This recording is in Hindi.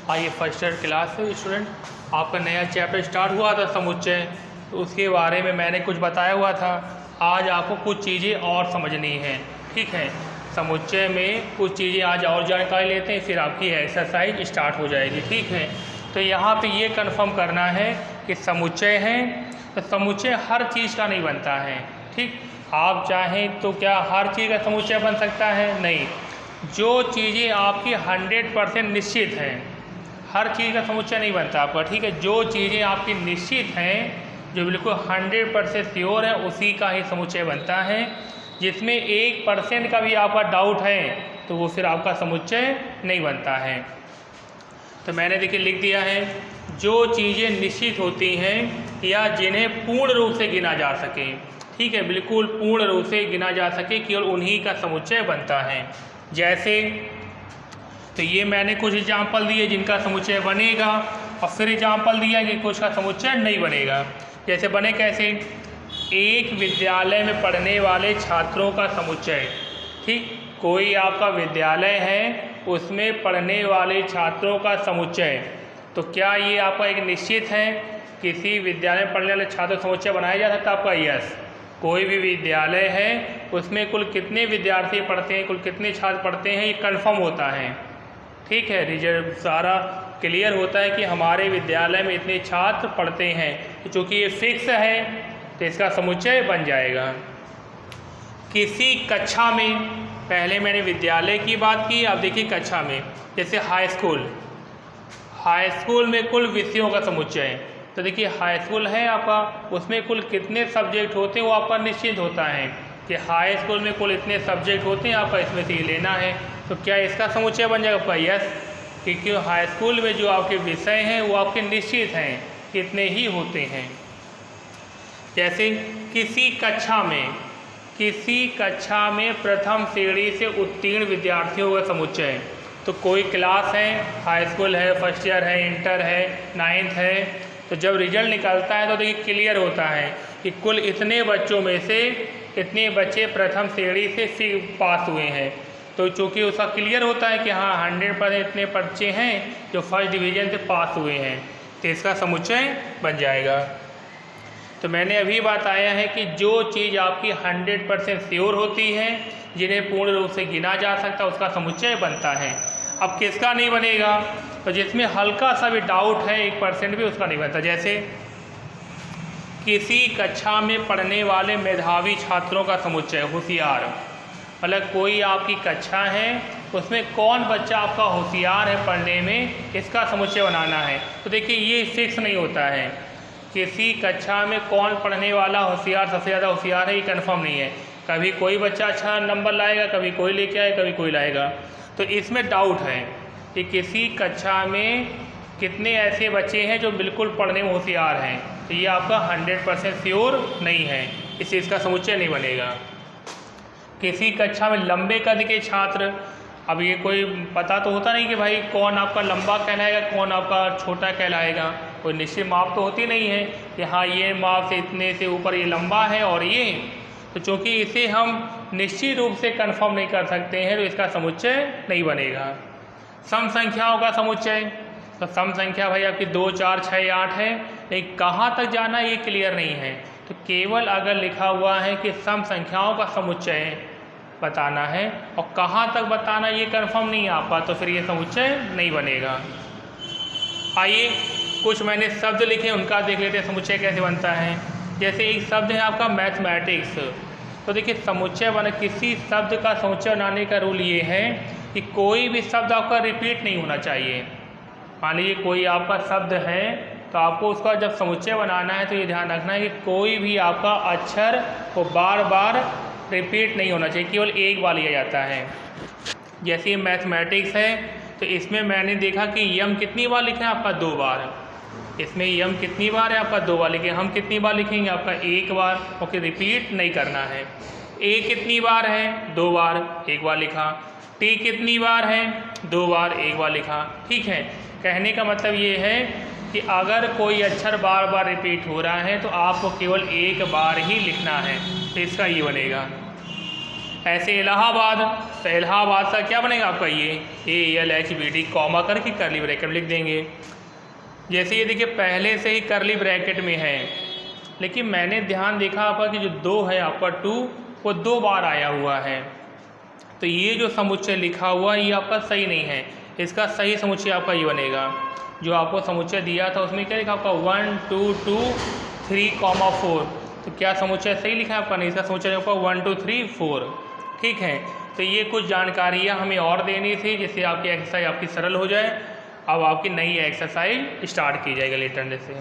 आइए फर्स्ट ईयर क्लास है स्टूडेंट, आपका नया चैप्टर स्टार्ट हुआ था समुच्चय, तो उसके बारे में मैंने कुछ बताया हुआ था। आज आपको कुछ चीज़ें और समझनी है, ठीक है। समुच्चय में कुछ चीज़ें आज और जानकारी लेते हैं, फिर आपकी एक्सरसाइज स्टार्ट हो जाएगी, ठीक है। तो यहाँ पे ये कंफर्म करना है कि समुच्चय है, तो समुच्चय हर चीज़ का नहीं बनता है, ठीक। आप चाहें तो क्या हर चीज़ का समुच्चय बन सकता है? नहीं। जो चीज़ें आपकी 100% निश्चित हैं, हर चीज़ का समुच्चय नहीं बनता आपका, ठीक है। जो चीज़ें आपकी निश्चित हैं, जो बिल्कुल 100% श्योर है, उसी का ही समुच्चय बनता है। जिसमें 1% का भी आपका डाउट है तो वो फिर आपका समुच्चय नहीं बनता है। तो मैंने देखिए लिख दिया है, जो चीज़ें निश्चित होती हैं या जिन्हें पूर्ण रूप से गिना जा सके, ठीक है, बिल्कुल पूर्ण रूप से गिना जा सके, केवल उन्हीं का समुच्चय बनता है। जैसे तो ये मैंने कुछ एग्जाम्पल दिए जिनका समुच्चय बनेगा, और फिर एग्जाम्पल दिया कि कुछ का समुच्चय नहीं बनेगा। जैसे बने कैसे? एक विद्यालय में पढ़ने वाले छात्रों का समुच्चय, ठीक। कोई आपका विद्यालय है, उसमें पढ़ने वाले छात्रों का समुच्चय, तो क्या ये आपका एक निश्चित है? किसी विद्यालय में पढ़ने वाले छात्रों का समुच्चय बनाया जा सकता है आपका? यस। कोई भी विद्यालय है, उसमें कुल कितने विद्यार्थी पढ़ते हैं, कुल कितने छात्र पढ़ते हैं, ये कन्फर्म होता है, ठीक है। रिजल्ट सारा क्लियर होता है कि हमारे विद्यालय में इतने छात्र पढ़ते हैं, तो चूँकि ये फिक्स है तो इसका समुच्चय बन जाएगा। किसी कक्षा में, पहले मैंने विद्यालय की बात की, अब देखिए कक्षा में, जैसे हाई स्कूल। हाई स्कूल में कुल विषयों का समुच्चय, तो देखिए हाई स्कूल है आपका, उसमें कुल कितने सब्जेक्ट होते हैं वो आपका निश्चित होता है कि हाई स्कूल में कुल इतने सब्जेक्ट होते हैं, आपका इसमें से ये लेना है। तो क्या इसका समुच्चय बन जाएगा आपका? यस, क्योंकि हाई स्कूल में जो आपके विषय हैं वो आपके निश्चित हैं, कितने ही होते हैं। जैसे किसी कक्षा में प्रथम श्रेणी से उत्तीर्ण विद्यार्थियों का समुच्चय, तो कोई क्लास है, हाई स्कूल है, फर्स्ट ईयर है, इंटर है, 9th है, तो जब रिजल्ट निकलता है तो देखिए क्लियर होता है कि कुल इतने बच्चों में से इतने बच्चे प्रथम श्रेणी से पास हुए हैं। तो चूँकि उसका क्लियर होता है कि हाँ 100% इतने बच्चे हैं जो फर्स्ट डिवीज़न से पास हुए हैं, तो इसका समुच्चय बन जाएगा। तो मैंने अभी बताया है कि जो चीज़ आपकी 100% श्योर होती है, जिन्हें पूर्ण रूप से गिना जा सकता है, उसका समुच्चय बनता है। अब किसका नहीं बनेगा? तो जिसमें हल्का सा भी डाउट है, 1% भी, उसका नहीं बनता। जैसे किसी कक्षा में पढ़ने वाले मेधावी छात्रों का समुच्चय, होशियार, मतलब कोई आपकी कक्षा है, उसमें कौन बच्चा आपका होशियार है पढ़ने में, इसका समुच्चय बनाना है। तो देखिए ये फिक्स नहीं होता है, किसी कक्षा में कौन पढ़ने वाला होशियार, सबसे ज़्यादा होशियार है, ये कन्फर्म नहीं है। कभी कोई बच्चा अच्छा नंबर लाएगा, कभी कोई लेके आए, कभी कोई लाएगा। तो इसमें डाउट है कि किसी कक्षा में कितने ऐसे बच्चे हैं जो बिल्कुल पढ़ने में होशियार हैं, तो ये आपका 100% श्योर नहीं है, इससे इसका समुच्चय नहीं बनेगा। किसी कक्षा में लंबे कद के छात्र, अब ये कोई पता तो होता नहीं कि भाई कौन आपका लंबा कहलाएगा, कौन आपका छोटा कहलाएगा, कोई निश्चित माप तो होती नहीं है कि हाँ ये माप से इतने से ऊपर ये लंबा है और ये, तो चूँकि इसे हम निश्चित रूप से कंफर्म नहीं कर सकते हैं, तो इसका समुच्चय नहीं बनेगा। सम संख्याओं का समुच्चय, तो सम संख्या भाई आपकी 2, 4, 6, 8 है, लेकिन कहाँ तक जाना ये क्लियर नहीं है। तो केवल अगर लिखा हुआ है कि सम संख्याओं का समुच्चय बताना है और कहाँ तक बताना ये कंफर्म नहीं है आपका, तो फिर ये समुच्चय नहीं बनेगा। आइए कुछ मैंने शब्द लिखे, उनका देख लेते हैं समुच्चय कैसे बनता है। जैसे एक शब्द है आपका मैथमेटिक्स, तो देखिए समुच्चय बना, किसी शब्द का समुच्चय बनाने का रूल ये है कि कोई भी शब्द आपका रिपीट नहीं होना चाहिए। मान लीजिए कोई आपका शब्द है, तो आपको उसका जब समुच्चय बनाना है तो ये ध्यान रखना है कि कोई भी आपका अक्षर वो बार बार रिपीट नहीं होना चाहिए, केवल एक बार लिया जाता है। जैसे मैथमेटिक्स है, तो इसमें मैंने देखा कि यम कितनी बार लिखा है आपका? 2 बार। इसमें यम कितनी बार है आपका? 2 बार लिखे। हम कितनी बार लिखेंगे? आपका 1 बार, ओके, रिपीट नहीं करना है। ए कितनी बार है? 2 बार, 1 बार लिखा। टी कितनी बार है? 2 बार, 1 बार लिखा, ठीक है। कहने का मतलब ये है कि अगर कोई अक्षर बार बार रिपीट हो रहा है तो आपको केवल 1 बार ही लिखना है, तो इसका ये बनेगा। ऐसे इलाहाबाद, तो इलाहाबाद का क्या बनेगा आपका ये ALHBD कॉमा करके करली ब्रैकेट में लिख देंगे। जैसे ये देखिए पहले से ही करली ब्रैकेट में है, लेकिन मैंने ध्यान देखा आपका कि जो 2 है आपका 2 वो 2 बार आया हुआ है, तो ये जो समुच्चय लिखा हुआ ये आपका सही नहीं है। इसका सही समुच्चय आपका ये बनेगा, जो आपको समुच्चय दिया था उसमें क्या लिखा आपका 1 2 2 3, 4, तो क्या समुच्चय सही लिखा है आपका? नहीं, इसका समुच्चय आपका 1 2 3 4। ठीक है, तो ये कुछ जानकारियाँ हमें और देनी थी जिससे आपकी एक्सरसाइज आपकी सरल हो जाए। अब आपकी नई एक्सरसाइज स्टार्ट की जाएगी लेटर से।